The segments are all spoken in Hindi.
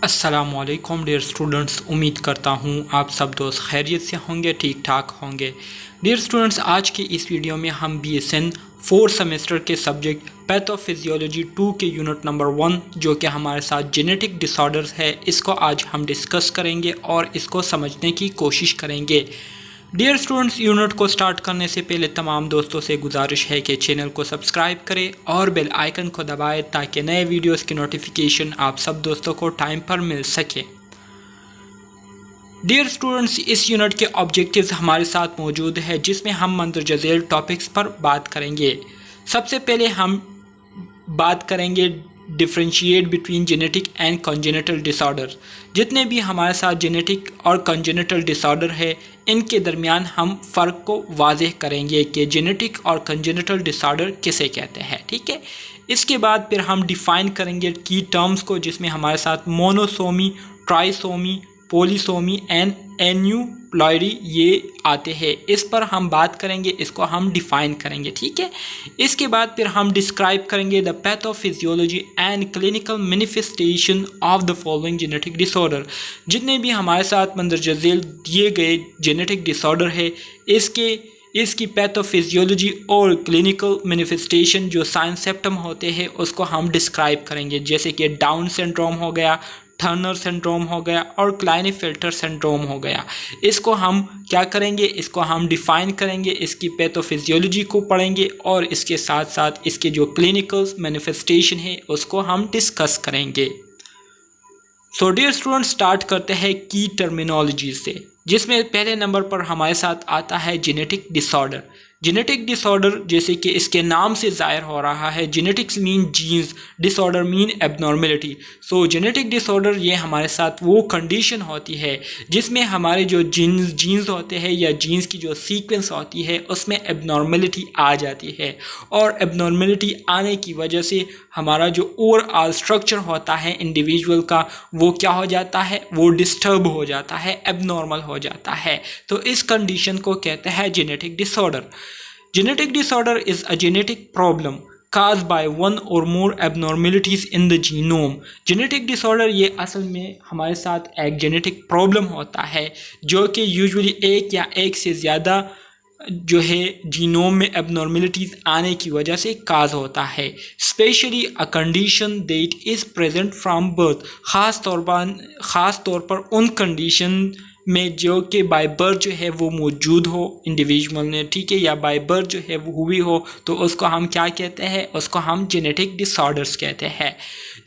अस्सलामुअलैकुम डियर स्टूडेंट्स, उम्मीद करता हूँ आप सब दोस्त खैरियत से होंगे, ठीक ठाक होंगे। डियर स्टूडेंट्स, आज की इस वीडियो में हम BSN 4 सेमेस्टर के सब्जेक्ट पैथोफिजियोलॉजी 2 के यूनिट नंबर 1 जो कि हमारे साथ जेनेटिक डिसऑर्डर्स है, इसको आज हम डिस्कस करेंगे और इसको समझने की कोशिश करेंगे। डियर स्टूडेंट्स, यूनिट को स्टार्ट करने से पहले तमाम दोस्तों से गुजारिश है कि चैनल को सब्सक्राइब करें और बेल आइकन को दबाएं ताकि नए वीडियोस की नोटिफिकेशन आप सब दोस्तों को टाइम पर मिल सके। डियर स्टूडेंट्स, इस यूनिट के ऑब्जेक्टिव्स हमारे साथ मौजूद है जिसमें हम मंदरजा झैल टॉपिक्स पर बात करेंगे। सबसे पहले हम बात करेंगे differentiate between genetic and congenital disorder. जितने भी हमारे साथ जेनेटिक और कंजेनिटल डिसऑर्डर है, इनके दरमियान हम फ़र्क को वाज़ेह करेंगे कि जेनेटिक और कंजेनिटल डिसऑर्डर किसे कहते हैं। ठीक है, इसके बाद फिर हम डिफ़ाइन करेंगे की टर्म्स को, जिसमें हमारे साथ मोनोसोमी, ट्राइसोमी, पोलीसोमी एंड एन्यूप्लॉयडी ये आते हैं। इस पर हम बात करेंगे, इसको हम डिफ़ाइन करेंगे। ठीक है, इसके बाद फिर हम डिस्क्राइब करेंगे the pathophysiology and clinical manifestation of the following genetic disorder. जितने भी हमारे साथ मंदरजा झैल दिए गए जेनेटिक डिसऑर्डर है, इसकी पैथोफिजियोलॉजी और क्लिनिकल मैनिफेस्टेशन जो साइन सिम्टम होते हैं उसको हम डिस्क्राइब करेंगे, जैसे कि डाउन सिंड्रोम हो गया, टर्नर सिंड्रोम हो गया और क्लाइनेफेल्टर सिंड्रोम हो गया। इसको हम क्या करेंगे, इसको हम डिफ़ाइन करेंगे, इसकी पैथोफिजियोलॉजी को पढ़ेंगे और इसके साथ साथ इसके जो क्लिनिकल मैनिफेस्टेशन है उसको हम डिस्कस करेंगे। सो डियर स्टूडेंट, स्टार्ट करते हैं की टर्मिनोलॉजी से, जिसमें पहले नंबर पर हमारे साथ आता है जेनेटिक डिसऑर्डर। जेनेटिक डिसऑर्डर, जैसे कि इसके नाम से ज़ाहिर हो रहा है, genetics mean genes, disorder mean abnormality. So genetic disorder ये हमारे साथ वो कंडीशन होती है जिसमें हमारे जो जीन्स होते हैं या जीन्स की जो सीक्वेंस होती है उसमें एबनॉर्मेलिटी आ जाती है, और एबनॉर्मेलिटी आने की वजह से हमारा जो ओवरऑल स्ट्रक्चर होता है इंडिविजुअल का वो क्या हो जाता है, वो डिस्टर्ब हो जाता है, एबनॉर्मल हो जाता है। तो इस कंडीशन को कहते हैं genetic disorder. Genetic disorder is a genetic problem caused by one or more abnormalities in the genome. Genetic disorder ये असल में हमारे साथ एक genetic problem होता है जो कि यूजुअली एक या एक से ज़्यादा जो है जीनोम में एबनॉर्मेलिटीज़ आने की वजह से काज होता है। Specially a condition that is present from birth, ख़ास तौर पर उन कंडीशन में जो कि बाय बर्थ जो है वो मौजूद हो इंडिविजुअल ने, ठीक है, या बाय बर्थ जो है वो हुई हो, तो उसको हम क्या कहते हैं, उसको हम जेनेटिक डिसऑर्डर्स कहते हैं।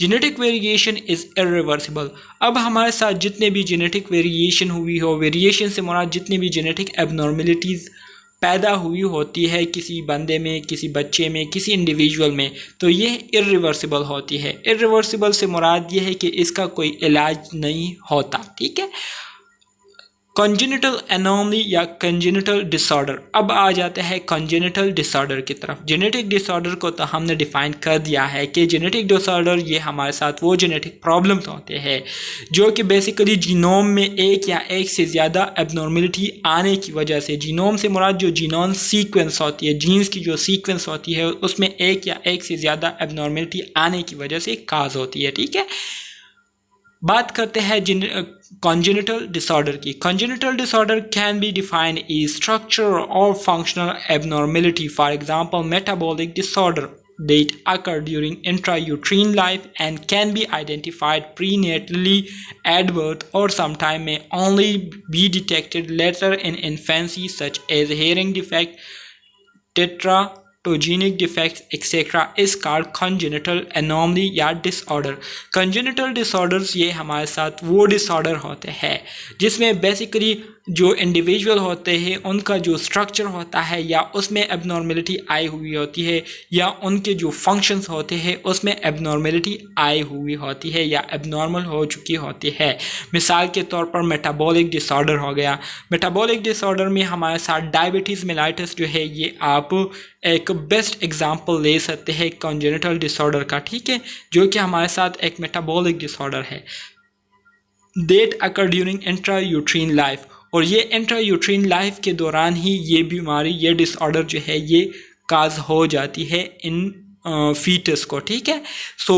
Genetic variation is irreversible. अब हमारे साथ जितने भी जेनेटिक वेरिएशन हुई हो, वेरिएशन से मुराद जितनी भी जेनेटिक एबनॉर्मेलिटीज़ पैदा हुई होती है किसी बंदे में, किसी बच्चे में, किसी इंडिविजुअल में, तो ये इरिवर्सिबल होती है। इरिवर्सिबल से मुराद ये है कि इसका कोई इलाज नहीं होता। ठीक है, कंजेनिटल एनोमली या कंजेनिटल डिसऑर्डर। अब आ जाते हैं कंजेनिटल डिसऑर्डर की तरफ। जेनेटिक डिसऑर्डर को तो हमने डिफाइन कर दिया है कि जेनेटिक डिसऑर्डर ये हमारे साथ वो जेनेटिक प्रॉब्लम्स होते हैं जो कि बेसिकली जीनोम में एक या एक से ज़्यादा एबनॉर्मेलिटी आने की वजह से, जीनोम से मुराद जो जीनोम सीक्वेंस होती है, जीन्स की जो सीक्वेंस होती है उसमें एक या एक से ज़्यादा एबनॉर्मेलिटी आने की वजह से काज होती है। ठीक है, बात करते हैं congenital disorder की। Congenital disorder can be defined as structural or functional abnormality, for example metabolic disorder that occur during intrauterine life and can be identified prenatally at birth or sometime may only be detected later in infancy, such as hearing defect, teratogenic defects etc. is called congenital anomaly या disorder। congenital disorders ये हमारे साथ वो disorder होते हैं जिसमें बेसिकली जो इंडिविजुअल होते हैं उनका जो स्ट्रक्चर होता है या उसमें एबनॉर्मेलिटी आई हुई होती है, या उनके जो फंक्शंस होते हैं उसमें एबनॉर्मेलिटी आई हुई होती है या एबनॉर्मल हो चुकी होती है। मिसाल के तौर पर मेटाबॉलिक डिसऑर्डर हो गया। मेटाबॉलिक डिसऑर्डर में हमारे साथ डायबिटीज़ मेलाइटिस जो है ये आप एक बेस्ट एग्जांपल ले सकते हैं कॉन्जेनिटल डिसऑर्डर का। ठीक है, जो कि हमारे साथ एक मेटाबॉलिक डिसऑर्डर है that occur during intrauterine life, और ये इंट्रायूट्रीन लाइफ के दौरान ही ये बीमारी, ये डिसऑर्डर जो है ये काज हो जाती है इन फीटस को। ठीक है, so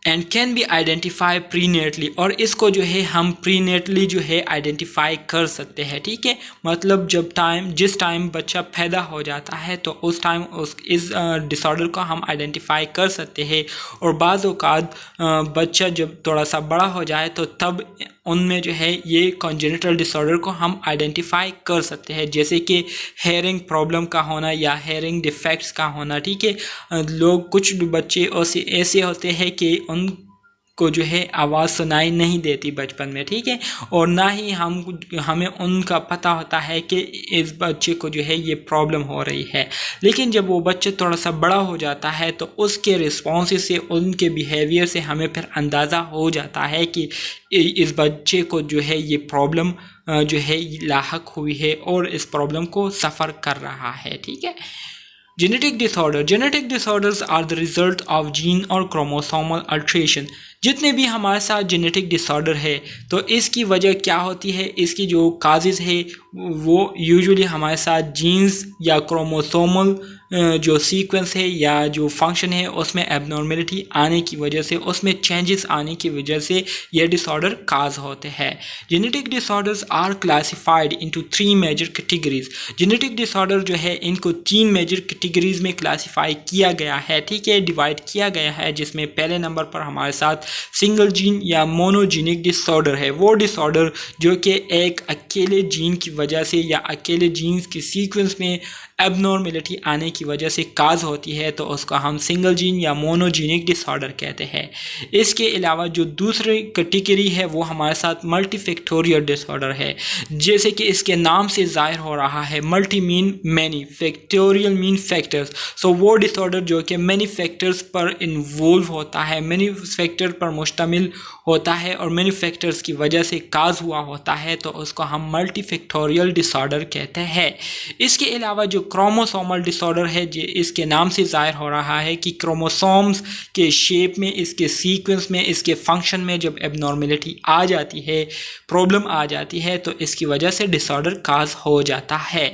and can be identify prenatally, और इसको जो है हम प्रीनेटली जो है आइडेंटिफाई कर सकते हैं, ठीक है। मतलब जिस टाइम बच्चा पैदा हो जाता है तो उस टाइम इस डिसऑर्डर को हम आइडेंटिफाई कर सकते हैं। और बाज़ औक़ात बच्चा जब थोड़ा सा बड़ा हो जाए तो तब उनमें जो है ये कॉन्जेनिटल डिसऑर्डर को हम आइडेंटिफाई कर सकते हैं, जैसे कि हेयरिंग प्रॉब्लम का होना या हेयरिंग डिफेक्ट्स का होना, ठीक है। कुछ बच्चे ऐसे होते हैं कि उनको जो है आवाज़ सुनाई नहीं देती बचपन में, ठीक है, और ना ही हमें उनका पता होता है कि इस बच्चे को जो है ये प्रॉब्लम हो रही है। लेकिन जब वो बच्चे थोड़ा सा बड़ा हो जाता है तो उसके रिस्पॉन्स से, उनके बिहेवियर से हमें फिर अंदाज़ा हो जाता है कि इस बच्चे को जो है ये प्रॉब्लम जो है लाहक हुई है और इस प्रॉब्लम को सफ़र कर रहा है, ठीक है। Genetic disorders are the result of gene और क्रोमोसोमल अल्ट्रेशन। जितने भी हमारे साथ जेनेटिक डिसऑर्डर है तो इसकी वजह क्या होती है, इसकी जो काजेज़ है वो यूजुअली हमारे साथ जीन्स या क्रोमोसोमल जो सीक्वेंस है या जो फंक्शन है उसमें एबनॉर्मेलिटी आने की वजह से, उसमें चेंजेस आने की वजह से ये डिसऑर्डर काज होते हैं। Genetic disorders are classified into 3 major categories. Genetic disorder जो है इनको 3 मेजर कैटेगरीज में क्लासिफाई किया गया है, ठीक है, डिवाइड किया गया है, जिसमें पहले नंबर पर हमारे साथ सिंगल जीन या मोनोजीनिक डिसऑर्डर है। वो डिसऑर्डर जो कि एक अकेले जीन की वजह से या अकेले जीन्स की सीक्वेंस में एबनॉर्मेलिटी आने की वजह से काज होती है तो उसको हम सिंगल जीन या मोनोजीनिक डिसऑर्डर कहते हैं। इसके अलावा जो दूसरी कैटेगरी है वो हमारे साथ मल्टीफैक्टोरियल डिसऑर्डर है, जैसे कि इसके नाम से जाहिर हो रहा है, multi mean many, factorial mean factors. So वो डिसऑर्डर जो कि मैनी फैक्टर्स पर इन्वॉल्व होता है, मैनी फैक्टर पर मुश्तमिल होता है और मैनी फैक्टर्स की वजह से काज हुआ होता है तो उसको हम मल्टीफैक्टोरियल डिसऑर्डर कहते हैं। इसके अलावा जो क्रोमोसोमल डिसऑर्डर है, जो इसके नाम से जाहिर हो रहा है कि क्रोमोसोम्स के शेप में, इसके सीक्वेंस में, इसके फंक्शन में जब एबनॉर्मेलिटी आ जाती है, प्रॉब्लम आ जाती है तो इसकी वजह से डिसऑर्डर काज हो जाता है।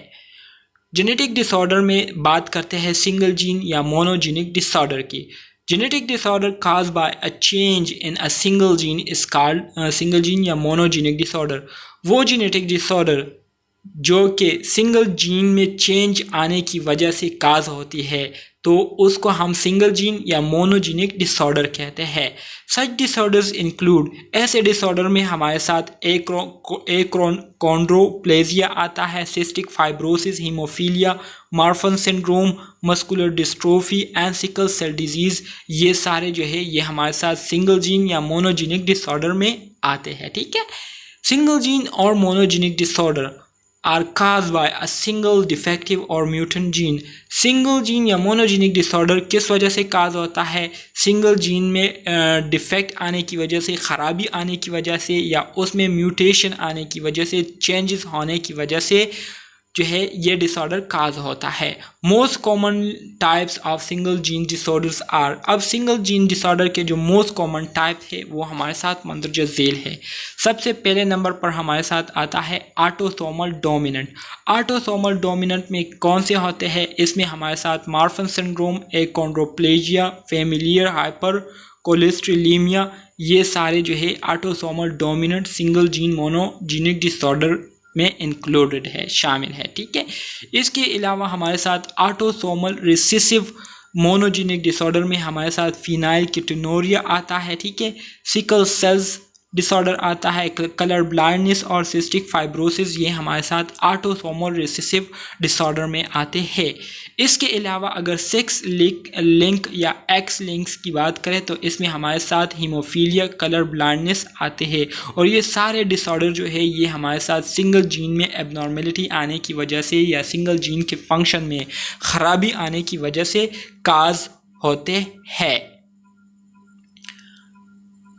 जेनेटिक डिसऑर्डर में बात करते हैं सिंगल जीन या मोनोजीनिक डिसऑर्डर की। Genetic disorder caused by a change in a single gene is called single gene या मोनोजीनिक डिसऑर्डर। वो जेनेटिक डिसऑर्डर जो कि सिंगल जीन में चेंज आने की वजह से काज होती है तो उसको हम सिंगल जीन या मोनोजीनिक डिसऑर्डर कहते हैं। सच डिसऑर्डर्स इंक्लूड, ऐसे डिसऑर्डर में हमारे साथ कॉन्ड्रोप्लेजिया आता है, cystic fibrosis, haemophilia, Marfan syndrome, muscular dystrophy and sickle cell disease, ये सारे जो है ये हमारे साथ सिंगल जीन या मोनोजीनिक डिसऑर्डर में आते हैं, ठीक है। सिंगल जीन और monogenic disorder are caused by a single defective or mutant gene। Single gene या मोनोजीनिक डिसऑर्डर किस वजह से काज होता है? सिंगल जीन में डिफेक्ट आने की वजह से, ख़राबी आने की वजह से या उसमें म्यूटेशन आने की वजह से, चेंजेस होने की वजह से जो है ये डिसऑर्डर काज होता है। Most common types of single gene disorders are, अब सिंगल जीन डिसऑर्डर के जो मोस्ट कॉमन टाइप है वो हमारे साथ मंदरजा झेल है। सबसे पहले नंबर पर हमारे साथ आता है ऑटोसोमल डोमिनेंट। ऑटोसोमल डोमिनेंट में कौन से होते हैं? इसमें हमारे साथ Marfan syndrome, achondroplasia, familiar hypercholesterolaemia, ये सारे जो है autosomal dominant single gene monogenic disorder में इंक्लूडेड है, शामिल है, ठीक है। इसके अलावा हमारे साथ ऑटोसोमल रिसेसिव मोनोजीनिक डिसऑर्डर में हमारे साथ फिनाइल कीटोनुरिया आता है, ठीक है। सिकल सेल्स डिसऑर्डर आता है, कलर ब्लाइंडनेस और सिस्टिक फाइब्रोसिस, ये हमारे साथ ऑटोसोमल रिसेसिव डिसऑर्डर में आते हैं। इसके अलावा अगर सेक्स लिंक या एक्स लिंक्स की बात करें तो इसमें हमारे साथ हीमोफीलिया, कलर ब्लाइंडनेस आते हैं और ये सारे डिसऑर्डर जो है ये हमारे साथ सिंगल जीन में एबनॉर्मेलिटी आने की वजह से या सिंगल जीन के फंक्शन में ख़राबी आने की वजह से काज होते हैं।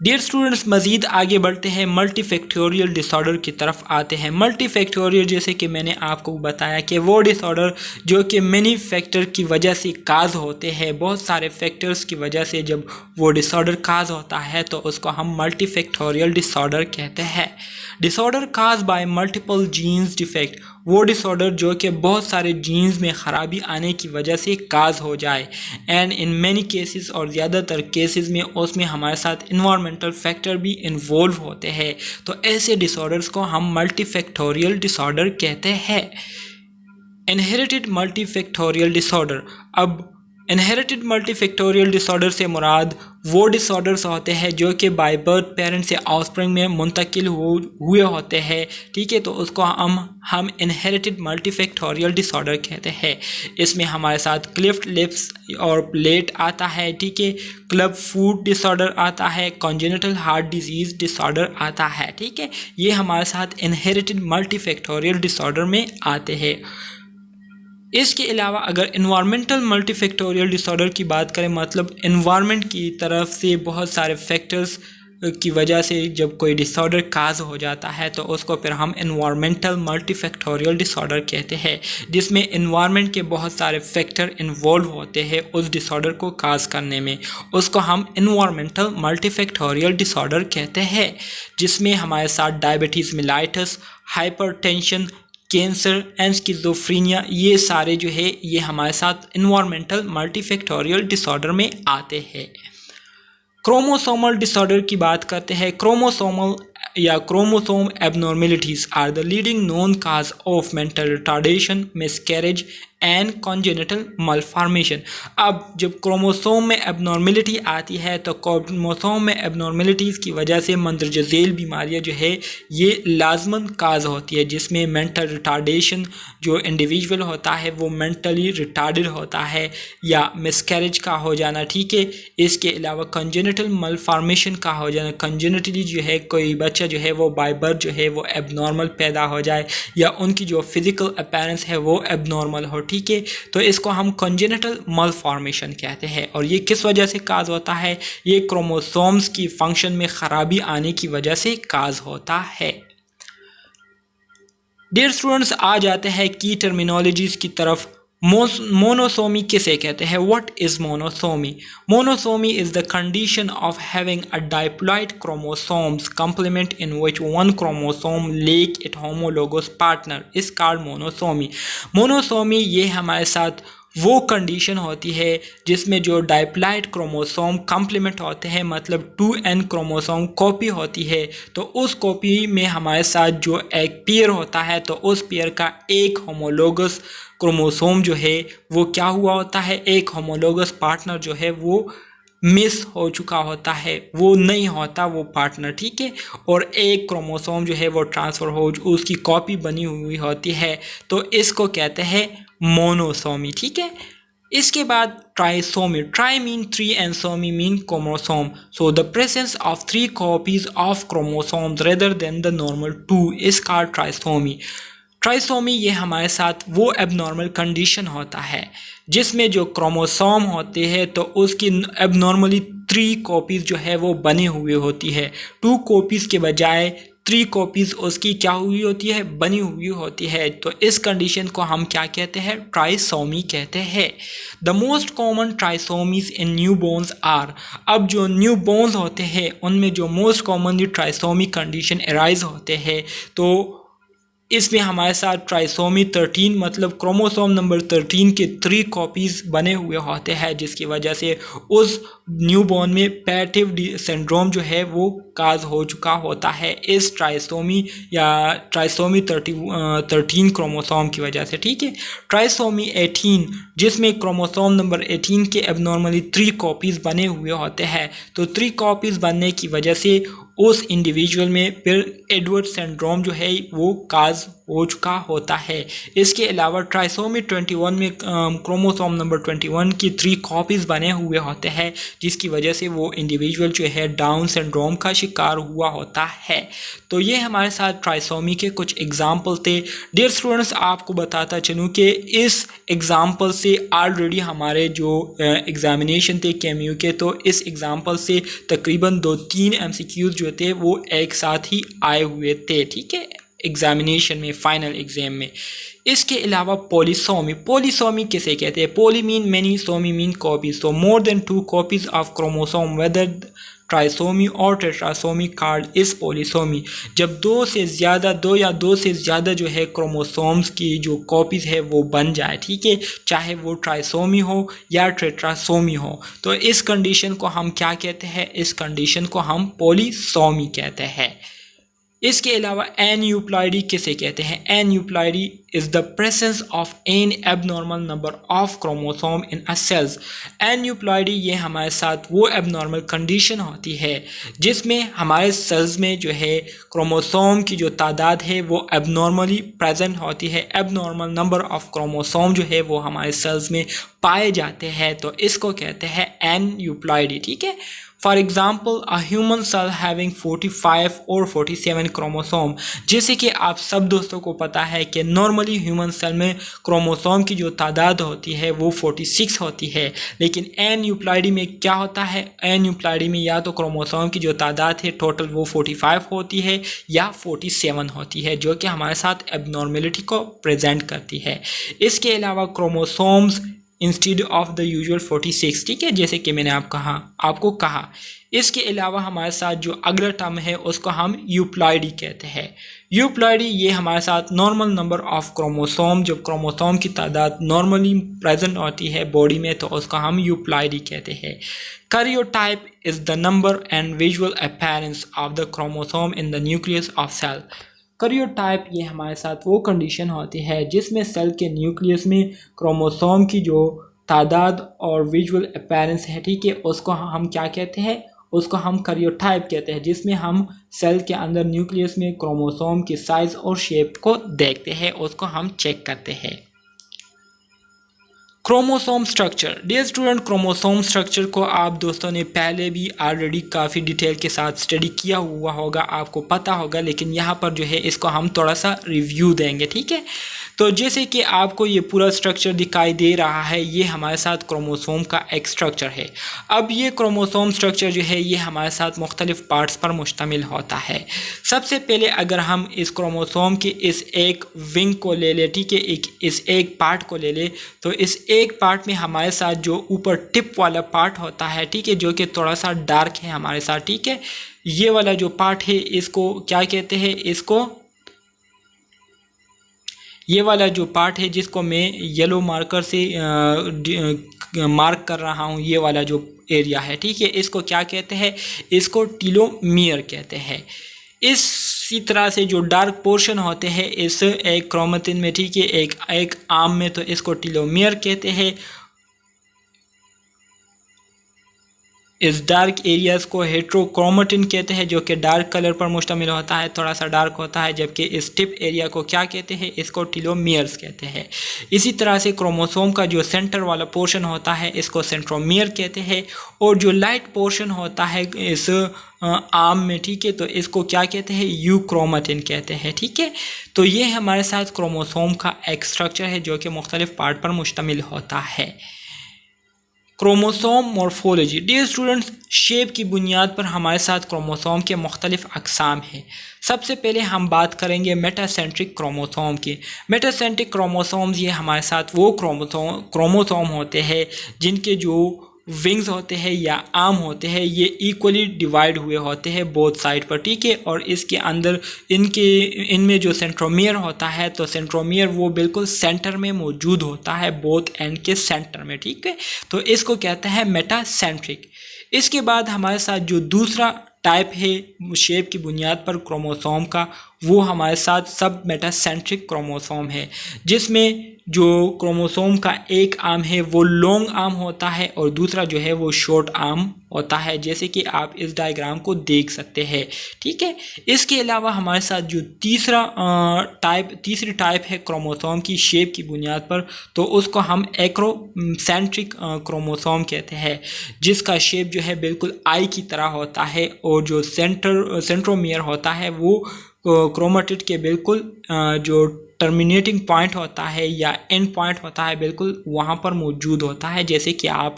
डियर स्टूडेंट्स, मज़ीद आगे बढ़ते हैं, मल्टीफैक्टोरियल डिसऑर्डर की तरफ आते हैं। मल्टीफैक्टोरियल जैसे कि मैंने आपको बताया कि वो डिसऑर्डर जो कि मैनी फैक्टर की वजह से काज होते हैं, बहुत सारे फैक्टर्स की वजह से जब वो डिसऑर्डर काज होता है तो उसको हम मल्टीफैक्टोरियल डिसऑर्डर कहते हैं। Disorder cause by multiple genes defect, वो डिसऑर्डर जो कि बहुत सारे जीन्स में ख़राबी आने की वजह से काज हो जाए। एंड इन मैनी केसेस और ज़्यादातर केसेस में उसमें हमारे साथ इन्वायरमेंटल फैक्टर भी इन्वॉल्व होते हैं। तो ऐसे डिसऑर्डर्स को हम मल्टीफैक्टोरियल डिसऑर्डर कहते हैं। Inherited multifactorial disorder. अब इनहेरिटेड मल्टीफैक्टोरियल डिसऑर्डर से मुराद वो डिसऑर्डर्स होते हैं जो कि बाय बर्थ पेरेंट से ऑफस्प्रिंग में मुंतकिल हुए होते हैं, ठीक है। तो उसको हम इनहेरिटेड मल्टीफैक्टोरियल डिसऑर्डर कहते हैं। इसमें हमारे साथ क्लिफ्ट लिप्स और प्लेट आता है, ठीक है। क्लब फूड डिसऑर्डर आता है, कॉन्जेनिटल हार्ट डिजीज डिसऑर्डर आता है, ठीक है। ये हमारे साथ इनहेरिटेड मल्टीफैक्टोरियल डिसऑर्डर में आते हैं। इसके अलावा अगर इन्वायरमेंटल मल्टीफैक्टोरियल डिसऑर्डर की बात करें, मतलब इन्वायरमेंट की तरफ से बहुत सारे फैक्टर्स की वजह से जब कोई डिसऑर्डर काज हो जाता है तो उसको फिर हम इन्वायरमेंटल मल्टीफैक्टोरियल डिसऑर्डर कहते हैं, जिसमें इन्वायरमेंट के बहुत सारे फैक्टर इन्वॉल्व होते हैं उस डिसऑर्डर को काज करने में। उसको हम इन्वायरमेंटल मल्टीफैक्टोरियल डिसऑर्डर कहते हैं, जिसमें हमारे साथ diabetes mellitus, hypertension, cancer and schizophrenia, ये सारे जो है ये हमारे साथ इन्वायरमेंटल मल्टीफैक्टोरियल डिसऑर्डर में आते हैं। क्रोमोसोमल डिसऑर्डर की बात करते हैं। क्रोमोसोमल या chromosome abnormalities are the leading known cause of mental retardation, miscarriage and congenital malformation. अब जब क्रोमोसोम में एबनॉर्मेलिटी आती है तो क्रोमोसोम में एबनॉर्मेलिटीज़ की वजह से मंदरजा झेल बीमारियाँ जो है ये लाजमन काज होती है, जिसमें मेंटल रिटार्डेशन, जो इंडिविजुअल होता है वो मेंटली रिटार्डेड होता है, या मिसकैरेज का हो जाना, ठीक है। इसके अलावा कॉन्जेनिटल मलफॉर्मेशन का हो जाना, कॉन्जेनिटली जो है कोई बच्चा जो है वो बाय बर्थ जो है वो एबनॉर्मल पैदा हो जाए, या उनकी जो फिज़िकल अपीयरेंस है वो एबनॉर्मल हो, ठीक है। तो इसको हम कॉन्जेनिटल मलफॉर्मेशन कहते हैं। और ये किस वजह से काज होता है? ये क्रोमोसोम्स की फंक्शन में ख़राबी आने की वजह से काज होता है। डियर स्टूडेंट्स, आ जाते हैं की टर्मिनोलॉजीज की तरफ। मोनोसोमी किसे कहते हैं? What is monosomy? Monosomy is the condition of having a diploid chromosomes complement in which one chromosome lack its homologous partner is called monosomy. Monosomy ये हमारे साथ वो कंडीशन होती है जिसमें जो डाइप्लॉइड क्रोमोसोम कम्प्लीमेंट होते हैं, मतलब 2n क्रोमोसोम कॉपी होती है, तो उस कॉपी में हमारे साथ जो एक पेयर होता है तो उस पेयर का एक होमोलोगस क्रोमोसोम जो है वो क्या हुआ होता है, एक होमोलोगस पार्टनर जो है वो मिस हो चुका होता है, वो नहीं होता वो पार्टनर, ठीक है। और एक क्रोमोसोम जो है वो ट्रांसफ़र हो उसकी कॉपी बनी हुई होती है, तो इसको कहते हैं मोनोसोमी, ठीक है। इसके बाद trisomy. Tri mean 3 and somy mean chromosome. So the presence of 3 copies of chromosomes rather than the normal 2 is called trisomy. Trisomy ये हमारे साथ वो एबनॉर्मल कंडीशन होता है जिसमें जो क्रोमोसोम होते हैं तो उसकी एबनॉर्मली 3 कॉपीज़ जो है वो बनी हुई होती है, 2 कॉपीज़ के बजाय 3 कॉपीज़ उसकी क्या हुई होती है, बनी हुई होती है। तो इस कंडीशन को हम क्या कहते हैं? ट्राइसोमी कहते हैं। The most common trisomies in newborns are. अब जो न्यू बोन्स होते हैं उनमें जो most commonly trisomy condition arise होते हैं, तो इसमें हमारे साथ ट्राइसोमी 13 मतलब क्रोमोसोम नंबर 13 के 3 कॉपीज़ बने हुए होते हैं, जिसकी वजह से उस न्यूबॉर्न में पैटिव सिंड्रोम जो है वो काज हो चुका होता है इस ट्राइसोमी या ट्राइसोमी 13 क्रोमोसोम की वजह से, ठीक है। ट्राइसोमी 18 जिसमें क्रोमोसोम नंबर 18 के एबनॉर्मली 3 कॉपीज़ बने हुए होते हैं, तो 3 कॉपीज़ बनने की वजह से उस इंडिविजुअल में फिर एडवर्ड सिंड्रोम जो है वो काज हो चुका होता है। इसके अलावा ट्राइसोमी 21 में क्रोमोसोम नंबर 21 की 3 कॉपीज़ बने हुए होते हैं, जिसकी वजह से वो इंडिविजुअल जो है डाउन सिंड्रोम का शिकार हुआ होता है। तो ये हमारे साथ ट्राइसोमी के कुछ एग्जाम्पल थे। डियर स्टूडेंट्स, आपको बताता चलूँ कि इस एग्ज़ाम्पल से ऑलरेडी हमारे जो एग्ज़ामिनेशन थे केएमयू के, तो इस एग्ज़ाम्पल से तकरीबन 2-3 MCQs जो थे वो एक साथ ही आए हुए थे, ठीक है, एग्जामिनेशन में, फाइनल एग्जाम में। इसके अलावा पॉलीसोमी। पॉलीसोमी किसे कहते हैं? Poly mean many, somy mean copies. So more than 2 copies of chromosome whether trisomy or tetrasomy called is polysomy. जब दो या दो से ज़्यादा जो है क्रोमोसोम्स की जो कॉपीज़ है वो बन जाए, ठीक है, चाहे वो ट्राइसोमी हो या टेट्रासोमी हो, तो इस कंडीशन को हम क्या कहते हैं? इस कंडीशन को हम पॉलीसोमी कहते हैं। इसके अलावा एन्यूप्लॉइडी किसे कहते हैं? Aneuploidy is the presence of an abnormal number of chromosome in a cells. Aneuploidy ये हमारे साथ वो एबनॉर्मल कंडीशन होती है जिसमें हमारे सेल्स में जो है क्रोमोसोम की जो तादाद है वो एबनॉर्मली प्रेजेंट होती है। एबनॉर्मल नंबर ऑफ क्रोमोसोम जो है वो हमारे सेल्स में पाए जाते हैं, तो इसको कहते हैं एन्यूप्लॉइडी, ठीक है। For example a human cell having 45 or 47 chromosome. जैसे कि आप सब दोस्तों को पता है कि नॉर्मली ह्यूमन सेल में क्रोमोसोम की जो तादाद होती है वो 46 होती है, लेकिन एन्यूप्लॉइडी में क्या होता है? एन्यूप्लॉइडी में या तो क्रोमोसोम की जो तादाद है टोटल वो 45 होती है या 47 होती है, जो कि हमारे साथ एबनॉर्मेलिटी को प्रेजेंट करती है। इसके अलावा chromosomes instead of the usual 46, ठीक है, जैसे कि मैंने आपको कहा। इसके अलावा हमारे साथ जो अगला टर्म है उसको हम यूप्लॉइडी कहते हैं। यूप्लॉइडी ये हमारे साथ नॉर्मल नंबर ऑफ क्रोमोसोम, जब क्रोमोसोम की तादाद नॉर्मली प्रेजेंट होती है बॉडी में तो उसको हम यूप्लॉइडी कहते हैं। Karyotype is the number and visual appearance of the chromosome in the nucleus of cell. Karyotype ये हमारे साथ वो कंडीशन होती है जिसमें सेल के न्यूक्लियस में क्रोमोसोम की जो तादाद और विजुअल अपीयरेंस है, ठीक है, उसको हम क्या कहते हैं? उसको हम कैरियोटाइप कहते हैं, जिसमें हम सेल के अंदर न्यूक्लियस में क्रोमोसोम की साइज और शेप को देखते हैं, उसको हम चेक करते हैं। Chromosome structure. Dear student, chromosome structure को आप दोस्तों ने पहले भी ऑलरेडी काफ़ी डिटेल के साथ स्टडी किया हुआ होगा, आपको पता होगा, लेकिन यहाँ पर जो है इसको हम थोड़ा सा रिव्यू देंगे, ठीक है। तो जैसे कि आपको ये पूरा स्ट्रक्चर दिखाई दे रहा है, ये हमारे साथ क्रोमोसोम का एक स्ट्रक्चर है। अब ये क्रोमोसोम स्ट्रक्चर जो है ये हमारे साथ मुख्तलिफ पार्ट्स पर मुश्तमिल होता है। सबसे पहले अगर हम इस क्रोमोसोम के इस एक विंग को ले लें, ठीक है, इस एक पार्ट को ले लें, तो इस एक पार्ट में हमारे साथ जो ऊपर टिप वाला पार्ट होता है, ठीक है, जो कि थोड़ा सा डार्क है हमारे साथ, ठीक है, ये वाला जो पार्ट है इसको क्या कहते हैं? ये वाला जो पार्ट है जिसको मैं येलो मार्कर से मार्क कर रहा हूँ, ये वाला जो एरिया है, ठीक है, इसको क्या कहते हैं? इसको टीलोमियर कहते हैं। इसी तरह से जो डार्क पोर्शन होते हैं इस एक क्रोमेटिन में, ठीक है, एक आर्म में, तो इसको टीलोमियर कहते हैं। इस डार्क एरियाज को हेट्रोक्रोमेटिन कहते हैं, जो कि डार्क कलर पर मुश्तमिल होता है, थोड़ा सा डार्क होता है, जबकि इस टिप एरिया को क्या कहते हैं? इसको टीलोमियर्स कहते हैं। इसी तरह से क्रोमोसोम का जो सेंटर वाला पोर्शन होता है इसको सेंट्रोमियर कहते हैं, और जो लाइट पोर्शन होता है इस आर्म में, ठीक है, तो इसको क्या कहते हैं? यूक्रोमेटिन कहते हैं, ठीक है। तो ये हमारे साथ क्रोमोसोम का एक स्ट्रक्चर है जो कि मुख्तलिफ पार्ट पर मुश्तमिल होता है। Chromosome morphology. Dear students, shape की बुनियाद पर हमारे साथ क्रोमोसोम के मुख्तलिफ अक़साम हैं। सबसे पहले हम बात करेंगे मेटासेंट्रिक क्रोमोसोम की। मेटासेंट्रिक क्रोमोसोम्स ये हमारे साथ वो क्रोमोसोम होते हैं जिनके जो विंग्स होते हैं या आर्म होते हैं ये इक्वली डिवाइड हुए होते हैं बोथ साइड पर, ठीक है, और इसके अंदर इनमें जो सेंट्रोमियर होता है, तो सेंट्रोमियर वो बिल्कुल सेंटर में मौजूद होता है, बोथ एंड के सेंटर में, ठीक है, तो इसको कहते हैं मेटासेंट्रिक। इसके बाद हमारे साथ जो दूसरा टाइप है शेप की बुनियाद पर क्रोमोसोम का, वो हमारे साथ सब मेटासेंट्रिक क्रोमोसोम है, जिसमें जो क्रोमोसोम का एक आर्म है वो लॉन्ग आर्म होता है और दूसरा जो है वो शॉर्ट आर्म होता है, जैसे कि आप इस डायग्राम को देख सकते हैं, ठीक है। इसके अलावा हमारे साथ जो तीसरी टाइप है क्रोमोसोम की शेप की बुनियाद पर, तो उसको हम एक्रोसेंट्रिक क्रोमोसोम कहते हैं, जिसका शेप जो है बिल्कुल आई की तरह होता है, और जो सेंट्रोमियर होता है वो क्रोमेटिड के बिल्कुल जो टर्मिनेटिंग पॉइंट होता है या एंड पॉइंट होता है बिल्कुल वहाँ पर मौजूद होता है, जैसे कि आप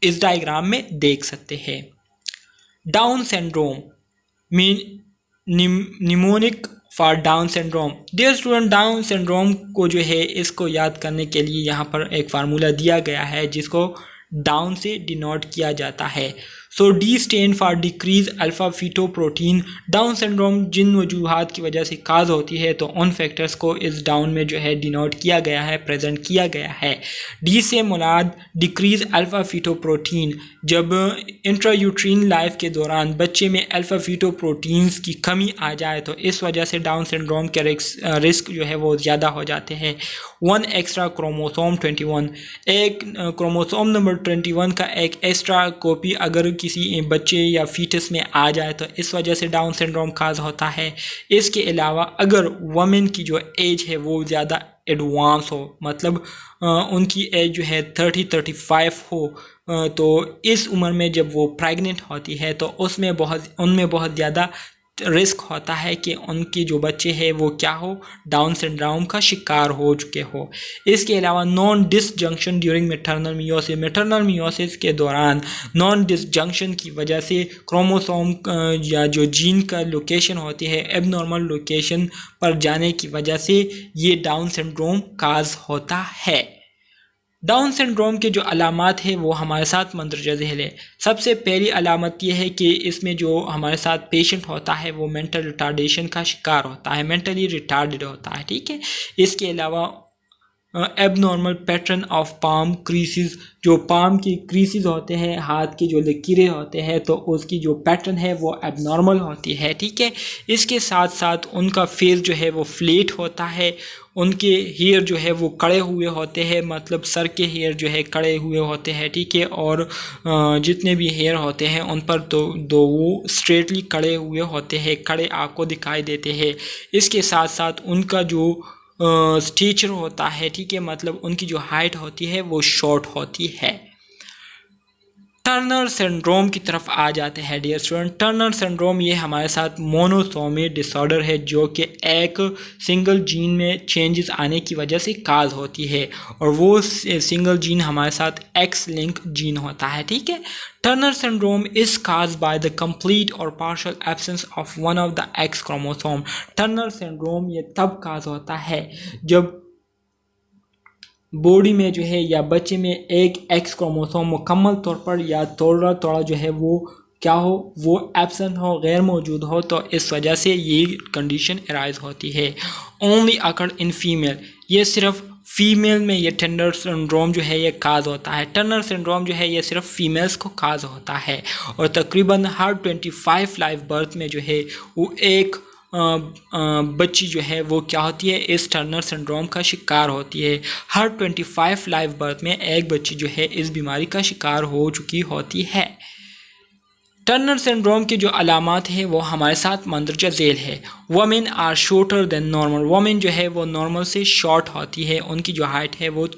इस डायग्राम में देख सकते हैं। Down syndrome mean mnemonic for Down syndrome. Dear student, Down syndrome को जो है इसको याद करने के लिए यहाँ पर एक फार्मूला दिया गया है जिसको डाउन से डिनोट किया जाता है। So D stand for decrease alpha fetoprotein. Down syndrome जिन वजूहात की वजह से काज होती है तो उन फैक्टर्स को इस डाउन में जो है डिनोट किया गया है, प्रेजेंट किया गया है। डी से मुराद डिक्रीज अल्फा फीटोप्रोटीन, जब इंट्रायूट्रीन लाइफ के दौरान बच्चे में अल्फा फीटोप्रोटीन्स की कमी आ जाए तो इस वजह से डाउन सिंड्रोम के रिस्क जो है वो ज़्यादा हो जाते हैं। वन एक्स्ट्रा क्रोमोसोम 21, एक क्रोमोसोम नंबर 21 का एक एक्स्ट्रा कॉपी अगर किसी बच्चे या फीटस में आ जाए तो इस वजह से डाउन सिंड्रोम काज होता है। इसके अलावा अगर वमेन की जो एज है वो ज़्यादा एडवांस हो, मतलब उनकी एज जो है 30-35 हो, तो इस उम्र में जब वो प्रेग्नेंट होती है तो उनमें बहुत ज़्यादा रिस्क होता है कि उनके जो बच्चे हैं वो क्या हो, डाउन सिंड्रोम का शिकार हो चुके हो। इसके अलावा non disjunction during maternal meiosis, maternal meiosis के दौरान नॉन डिसजंक्शन की वजह से क्रोमोसोम या जो जीन का लोकेशन होती है एबनॉर्मल लोकेशन पर जाने की वजह से ये डाउन सिंड्रोम काज होता है। डाउन सिंड्रोम के जो अलामात है वो हमारे साथ मंदरजा झेल है। सबसे पहली अलामत ये है कि इसमें जो हमारे साथ पेशेंट होता है वो मेंटल रिटार्डेशन का शिकार होता है, मेंटली रिटार्डेड होता है, ठीक है। इसके अलावा abnormal pattern of palm creases, जो पाम की क्रीसेस होते हैं, हाथ की जो लकीरें होते हैं, तो उसकी जो पैटर्न है वो एबनॉर्मल होती है, ठीक है। इसके साथ साथ उनका फेस जो है वो फ्लैट होता है, उनके हेयर जो है वो कड़े हुए होते हैं, मतलब सर के हेयर जो है कड़े हुए होते हैं, ठीक है। और जितने भी हेयर होते हैं उन पर दो वो स्ट्रेटली कड़े हुए होते हैं, कड़े आपको दिखाई देते हैं। इसके साथ साथ उनका जो स्टेचर होता है, ठीक है, मतलब उनकी जो हाइट होती है वो शॉर्ट होती है। टर्नर सिंड्रोम की तरफ आ जाते हैं डियर स्टूडेंट। टर्नर सिंड्रोम ये हमारे साथ मोनोसोमी डिसऑर्डर है जो कि एक सिंगल जीन में चेंजेस आने की वजह से काज होती है, और वो सिंगल जीन हमारे साथ एक्स लिंक जीन होता है, ठीक है। Turner syndrome is cause by the complete और partial absence of one of the X chromosome. Turner syndrome ये तब काज होता है जब बॉडी में जो है या बच्चे में एक एक्स क्रोमोसोम मुकम्मल तौर पर या थोड़ा थोड़ा जो है वो क्या हो, वो एब्सेंट हो, गैर मौजूद हो, तो इस वजह से ये कंडीशन अराइज होती है। ओनली अकर्ड इन फीमेल, ये सिर्फ फीमेल में ये टर्नर सिंड्रोम जो है ये काज होता है। टर्नर सिंड्रोम जो है ये सिर्फ फीमेल्स को काज होता है, और तकरीबन हर 25 लाइव बर्थ में जो है वो एक बच्ची जो है वो क्या होती है, इस टर्नर सिंड्रोम का शिकार होती है। हर 25 लाइव बर्थ में एक बच्ची जो है इस बीमारी का शिकार हो चुकी होती है। टर्नर सिंड्रोम की जो अलामात है वो हमारे साथ मंदरजा झेल है। Women are shorter than normal, women जो है वो नॉर्मल से शॉर्ट होती है, उनकी जो हाइट है वो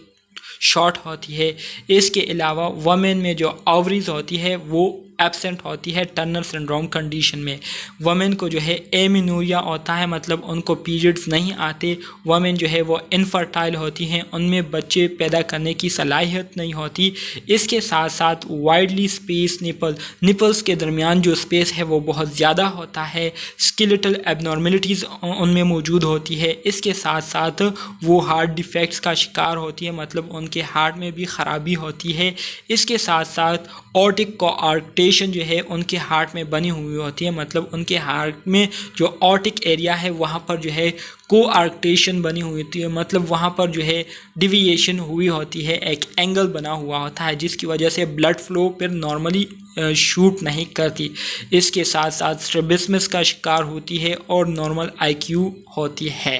शॉर्ट होती है। इसके अलावा वमेन में जो ओवरीज होती है वो एब्सेंट होती है टर्नर सिंड्रोम कंडीशन में। वमेन को जो है एमिनोरिया होता है, मतलब उनको पीरियड्स नहीं आते। वमेन जो है वो इनफर्टाइल होती हैं, उनमें बच्चे पैदा करने की सलाहियत नहीं होती। इसके साथ साथ वाइडली स्पेस निपल्स के दरमियान जो स्पेस है वो बहुत ज़्यादा होता है। स्केलेटल एबनॉर्मेलिटीज़ उनमें मौजूद होती है। इसके साथ साथ वो हार्ट डिफेक्ट्स का शिकार होती है, मतलब उनके हार्ट में भी ख़राबी होती है। इसके साथ साथ ऑर्टिक कोआर्क्टेशन जो है उनके हार्ट में बनी हुई होती है, मतलब उनके हार्ट में जो ऑर्टिक एरिया है वहाँ पर जो है कोआर्क्टेशन बनी हुई होती है, मतलब वहाँ पर जो है डिविएशन हुई होती है, एक एंगल बना हुआ होता है जिसकी वजह से ब्लड फ्लो फिर नॉर्मली शूट नहीं करती। इसके साथ साथ स्ट्रैबिस्मस का शिकार होती है और नॉर्मल आईक्यू होती है।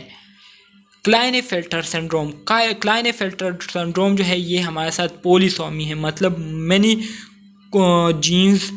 क्लाइनेफेल्टर सिंड्रोम, क्लाइनेफेल्टर सिंड्रोम जो है ये हमारे साथ पॉलीसोमी है, मतलब मैनी जीन्स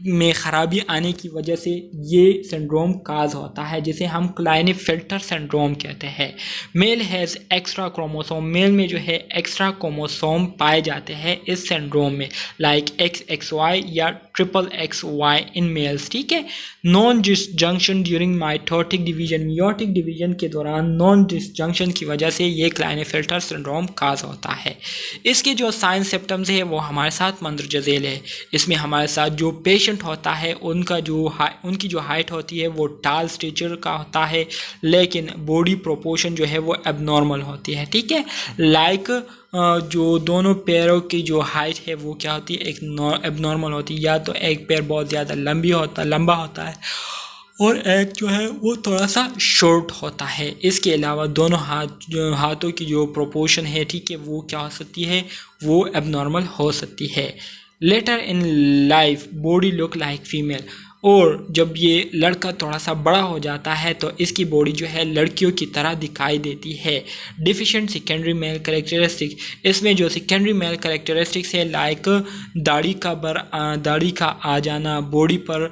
में ख़राबी आने की वजह से ये सिंड्रोम काज होता है, जिसे हम क्लाइनेफेल्टर सिंड्रोम कहते हैं। Male has extra chromosome, male में जो है एक्स्ट्रा क्रोमोसोम पाए जाते हैं इस सिंड्रोम में, लाइक XXY या XXY इन मेल्स, ठीक है। Non disjunction during mitotic division, meiotic division के दौरान नॉन डिसजंक्शन की वजह से ये क्लाइनेफेल्टर सिंड्रोम काज होता है। इसके जो साइन सिम्टम्स है वो हमारे साथ मंदरजा झेल है। इसमें हमारे साथ जो पेशेंट होता है उनकी जो हाइट होती है वो टाल स्टेचर का होता है, लेकिन बॉडी प्रोपोर्शन जो है वो एबनॉर्मल होती है, ठीक है। लाइक जो दोनों पैरों की जो हाइट है वो क्या होती है, एक एबनॉर्मल होती है। या तो एक पैर बहुत ज़्यादा लंबा होता है और एक जो है वो थोड़ा सा शॉर्ट होता है। इसके अलावा दोनों हाथों की जो प्रोपोर्शन है, ठीक है, वो क्या हो सकती है, वो एबनॉर्मल हो सकती है। Later in life body look like female, और जब ये लड़का थोड़ा सा बड़ा हो जाता है तो इसकी बॉडी जो है लड़कियों की तरह दिखाई देती है। डिफिशेंट सेकेंडरी मेल कैरेक्टरिस्टिक, इसमें जो सेकेंडरी मेल कैरेक्टरिस्टिक्स है लाइक दाढ़ी का आ जाना, बॉडी पर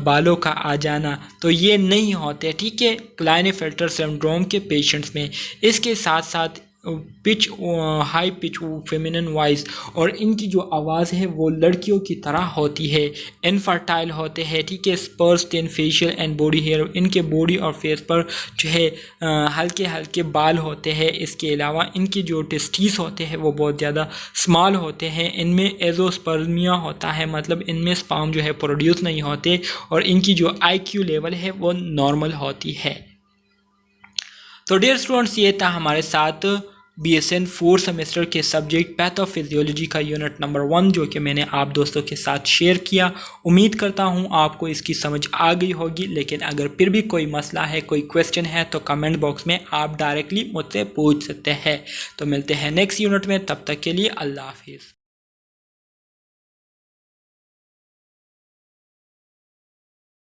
बालों का आ जाना, तो ये नहीं होते, ठीक है, क्लाइनेफेल्टर सिंड्रोम के पेशेंट्स में। इसके साथ साथ हाई पिच फेमिनिन वॉइस, और इनकी जो आवाज़ है वो लड़कियों की तरह होती है। इनफर्टाइल होते हैं, ठीक है, sparse thin facial and body hair, इनके बॉडी और फेस पर जो है हल्के हल्के बाल होते हैं। इसके अलावा इनकी जो टेस्टिस होते हैं वो बहुत ज़्यादा स्मॉल होते हैं। इनमें एजोस्पर्मिया होता है, मतलब इनमें स्पर्म जो है प्रोड्यूस नहीं होते, और इनकी जो IQ लेवल है वो नॉर्मल होती है। तो डियर स्टूडेंट्स, ये था हमारे साथ BSN 4 सेमेस्टर के सब्जेक्ट पैथोफिजियोलॉजी का यूनिट नंबर 1, जो कि मैंने आप दोस्तों के साथ शेयर किया। उम्मीद करता हूँ आपको इसकी समझ आ गई होगी, लेकिन अगर फिर भी कोई मसला है, कोई क्वेश्चन है, तो कमेंट बॉक्स में आप डायरेक्टली मुझसे पूछ सकते हैं। तो मिलते हैं नेक्स्ट यूनिट में, तब तक के लिए अल्लाह हाफिज़।